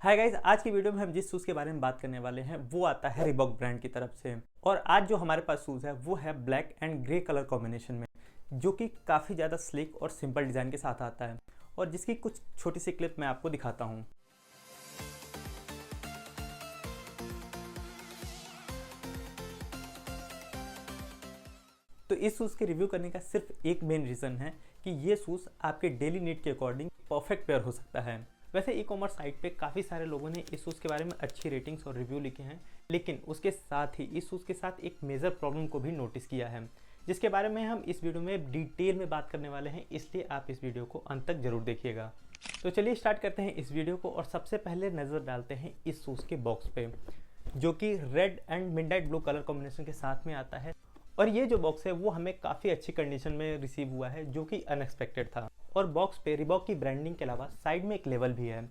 Hi guys, आज की video में हम जिस शूज़ के बारे में बात करने वाले हैं वो आता है रिबॉक ब्रांड की तरफ से। और आज जो हमारे पास शूज़ है वो है black and grey colour combination में, जो कि काफ़ी ज़्यादा स्लिक और सिंपल डिज़ाइन के साथ आता है और जिसकी कुछ छोटी सी क्लिप मैं आपको दिखाता हूँ। तो इस शूज़ के रिव्यू करने का सिर्फ एक मेन रीज़न है कि ये शूज़ आपके डेली नीड के अकॉर्डिंग परफेक्ट पेयर हो सकता है। वैसे ई कॉमर्स साइट पे काफ़ी सारे लोगों ने इस शूज़ के बारे में अच्छी रेटिंग्स और रिव्यू लिखे हैं, लेकिन उसके साथ ही इस शूज़ के साथ एक मेजर प्रॉब्लम को भी नोटिस किया है, जिसके बारे में हम इस वीडियो में डिटेल में बात करने वाले हैं, इसलिए आप इस वीडियो को अंत तक जरूर देखिएगा। तो चलिए स्टार्ट करते हैं इस वीडियो को और सबसे पहले नज़र डालते हैं इस शूज़ के बॉक्स पे, जो कि red and midnight blue colour combination के साथ में आता है। और ये जो बॉक्स है वो हमें काफ़ी अच्छी कंडीशन में रिसीव हुआ है, जो कि अनएक्सपेक्टेड था। और बॉक्स पे रिबॉक की ब्रांडिंग के अलावा साइड में एक लेवल भी है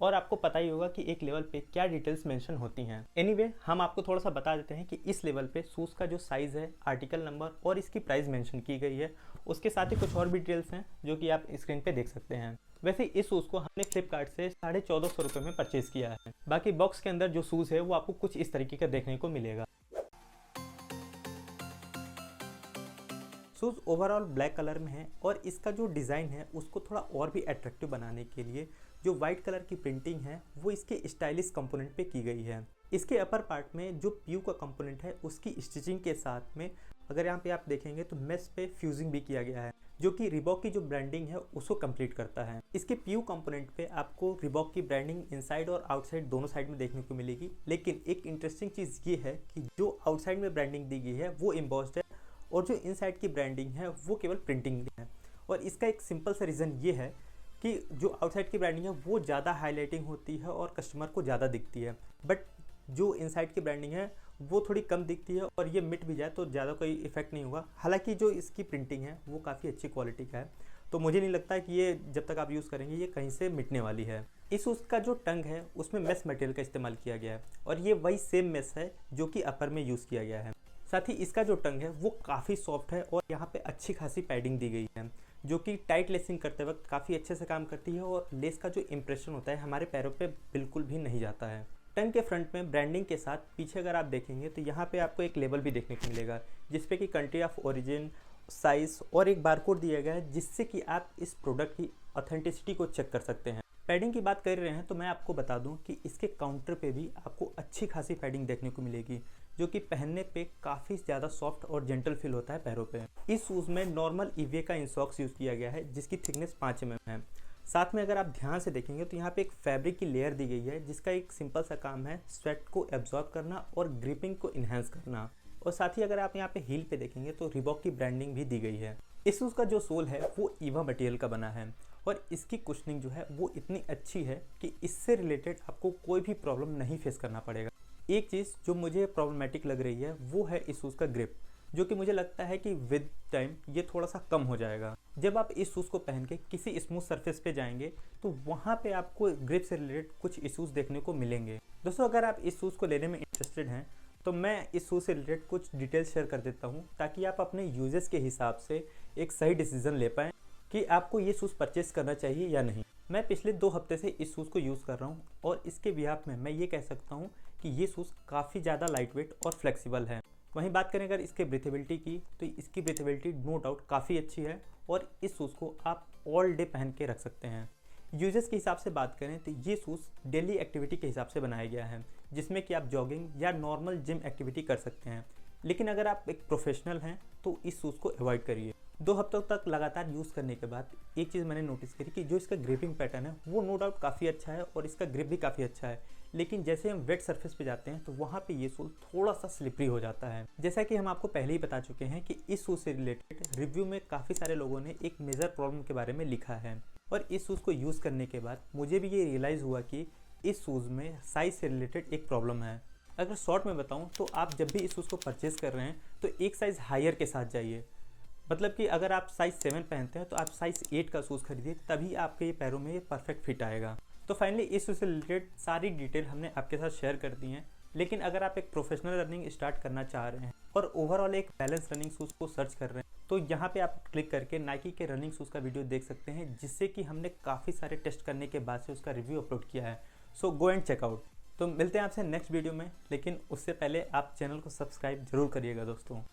और आपको पता ही होगा कि एक लेवल पे क्या डिटेल्स मेंशन होती हैं। एनीवे, हम आपको थोड़ा सा बता देते हैं कि इस लेवल पे शूज़ का जो साइज़ है, आर्टिकल नंबर और इसकी प्राइस मेंशन की गई है। उसके साथ ही कुछ और भी डिटेल्स हैं जो कि आप स्क्रीन पे देख सकते हैं। वैसे इस शूज़ को हमने फ्लिपकार्ट से 1450 रुपये में परचेज़ किया है। बाकी बॉक्स के अंदर जो शूज़ है वो आपको कुछ इस तरीके का देखने को मिलेगा। शूज़ ओवरऑल ब्लैक कलर में है और इसका जो डिज़ाइन है उसको थोड़ा और भी अट्रैक्टिव बनाने के लिए जो वाइट कलर की प्रिंटिंग है वो इसके स्टाइलिश कंपोनेंट पे की गई है। इसके अपर पार्ट में जो पीयू का कंपोनेंट है उसकी स्टिचिंग के साथ में अगर यहाँ पे आप देखेंगे तो मेश पे फ्यूजिंग भी किया गया है, जो कि रिबॉक की जो ब्रांडिंग है उसको कंप्लीट करता है। इसके पीयू कंपोनेंट पे आपको रिबॉक की ब्रांडिंग इनसाइड और आउटसाइड दोनों साइड में देखने को मिलेगी, लेकिन एक इंटरेस्टिंग चीज़ ये है कि जो आउटसाइड में ब्रांडिंग दी गई है वो एम्बॉस्ड है और जो इनसाइड की ब्रांडिंग है वो केवल प्रिंटिंग है। और इसका एक सिंपल सा रीज़न ये है कि जो आउटसाइड की ब्रांडिंग है वो ज़्यादा हाईलाइटिंग होती है और कस्टमर को ज़्यादा दिखती है, बट जो इनसाइड की ब्रांडिंग है वो थोड़ी कम दिखती है और ये मिट भी जाए तो ज़्यादा कोई इफेक्ट नहीं होगा। हालांकि जो इसकी प्रिंटिंग है वो काफ़ी अच्छी क्वालिटी का है, तो मुझे नहीं लगता कि ये जब तक आप यूज़ करेंगे ये कहीं से मिटने वाली है। इस उसका जो टंग है उसमें मेश मटेरियल का इस्तेमाल किया गया है और ये वही सेम मेश है जो कि अपर में यूज़ किया गया है। साथ ही इसका जो टंग है वो काफ़ी सॉफ्ट है और यहाँ पे अच्छी खासी पैडिंग दी गई है, जो कि टाइट लेसिंग करते वक्त काफ़ी अच्छे से काम करती है और लेस का जो इम्प्रेशन होता है हमारे पैरों पे बिल्कुल भी नहीं जाता है। टंग के फ्रंट में ब्रांडिंग के साथ पीछे अगर आप देखेंगे तो यहाँ पे आपको एक लेबल भी देखने को मिलेगा, जिसपे कि कंट्री ऑफ ओरिजिन, साइज़ और एक बारकोड दिया गया है, जिससे कि आप इस प्रोडक्ट की ऑथेंटिसिटी को चेक कर सकते हैं। पैडिंग की बात कर रहे हैं तो मैं आपको बता दूं कि इसके काउंटर पे भी आपको अच्छी खासी पैडिंग देखने को मिलेगी, जो कि पहनने पे काफ़ी ज़्यादा सॉफ्ट और जेंटल फील होता है पैरों पे। इस शूज़ में नॉर्मल ईवीए का इंसॉक्स यूज़ किया गया है, जिसकी थिकनेस 5 mm है। साथ में अगर आप ध्यान से देखेंगे तो यहाँ पे एक फैब्रिक की लेयर दी गई है, जिसका एक सिंपल सा काम है स्वेट को एब्जॉर्ब करना और ग्रिपिंग को इन्हेंस करना। और साथ ही अगर आप यहाँ पे हील पे देखेंगे तो रिबॉक की ब्रांडिंग भी दी गई है। इस शूज़ का जो सोल है वो ईवा मटेरियल का बना है और इसकी कुशनिंग जो है वो इतनी अच्छी है कि इससे रिलेटेड आपको कोई भी प्रॉब्लम नहीं फेस करना पड़ेगा। एक चीज़ जो मुझे प्रॉब्लमेटिक लग रही है वो है इस शूज़ का ग्रिप, जो कि मुझे लगता है कि विद टाइम ये थोड़ा सा कम हो जाएगा। जब आप इस शूज़ को पहन के किसी स्मूथ सरफेस पे जाएंगे तो वहाँ पे आपको ग्रिप से रिलेटेड कुछ इश्यूज़ देखने को मिलेंगे। दोस्तों, अगर आप इस शूज़ को लेने में इंटरेस्टेड हैं तो मैं इस शूज़ से रिलेटेड कुछ डिटेल्स शेयर कर देता हूँ, ताकि आप अपने यूजेस के हिसाब से एक सही डिसीजन ले पाएँ कि आपको ये शूज़ परचेस करना चाहिए या नहीं। मैं पिछले 2 हफ्ते से इस शूज़ को यूज़ कर रहा हूँ और इसके बिहाफ में मैं ये कह सकता हूँ कि ये शूज़ काफ़ी ज़्यादा लाइट वेट और फ्लेक्सिबल है। वहीं बात करें अगर इसके ब्रीथेबिलिटी की, तो इसकी ब्रीथेबिलिटी नो डाउट काफ़ी अच्छी है और इस शूज़ को आप ऑल डे पहन के रख सकते हैं। यूजेस के हिसाब से बात करें तो ये शूज़ डेली एक्टिविटी के हिसाब से बनाया गया है, जिसमें कि आप जॉगिंग या नॉर्मल जिम एक्टिविटी कर सकते हैं। लेकिन अगर आप एक प्रोफेशनल हैं तो इस शूज़ को अवॉइड करिए। 2 हफ्तों तक लगातार यूज़ करने के बाद एक चीज़ मैंने नोटिस करी कि जो इसका ग्रिपिंग पैटर्न है वो नो डाउट काफ़ी अच्छा है और इसका ग्रिप भी काफ़ी अच्छा है, लेकिन जैसे हम वेट सरफेस पे जाते हैं तो वहाँ पे ये शूज़ थोड़ा सा स्लिपरी हो जाता है। जैसा कि हम आपको पहले ही बता चुके हैं कि इस शूज़ से रिलेटेड रिव्यू में काफ़ी सारे लोगों ने एक मेजर प्रॉब्लम के बारे में लिखा है और इस शूज़ को यूज़ करने के बाद मुझे भी ये रियलाइज़ हुआ कि इस शूज़ में साइज़ से रिलेटेड एक प्रॉब्लम है। अगर शॉर्ट में बताऊँ तो आप जब भी इस शूज़ को परचेज़ कर रहे हैं तो एक साइज़ हायर के साथ जाइए। मतलब कि अगर आप साइज़ 7 पहनते हैं तो आप साइज़ 8 का शूज़ खरीदिए, तभी आपके ये पैरों में ये परफेक्ट फिट आएगा। तो फाइनली इस शूज़ से रिलेटेड सारी डिटेल हमने आपके साथ शेयर कर दी हैं, लेकिन अगर आप एक प्रोफेशनल रनिंग स्टार्ट करना चाह रहे हैं और ओवरऑल एक बैलेंस रनिंग शूज़ को सर्च कर रहे हैं तो यहाँ पे आप क्लिक करके नाइकी के रनिंग शूज़ का वीडियो देख सकते हैं, जिससे कि हमने काफ़ी सारे टेस्ट करने के बाद से उसका रिव्यू अपलोड किया है। सो गो एंड चेकआउट। तो मिलते हैं आपसे नेक्स्ट वीडियो में, लेकिन उससे पहले आप चैनल को सब्सक्राइब जरूर करिएगा दोस्तों।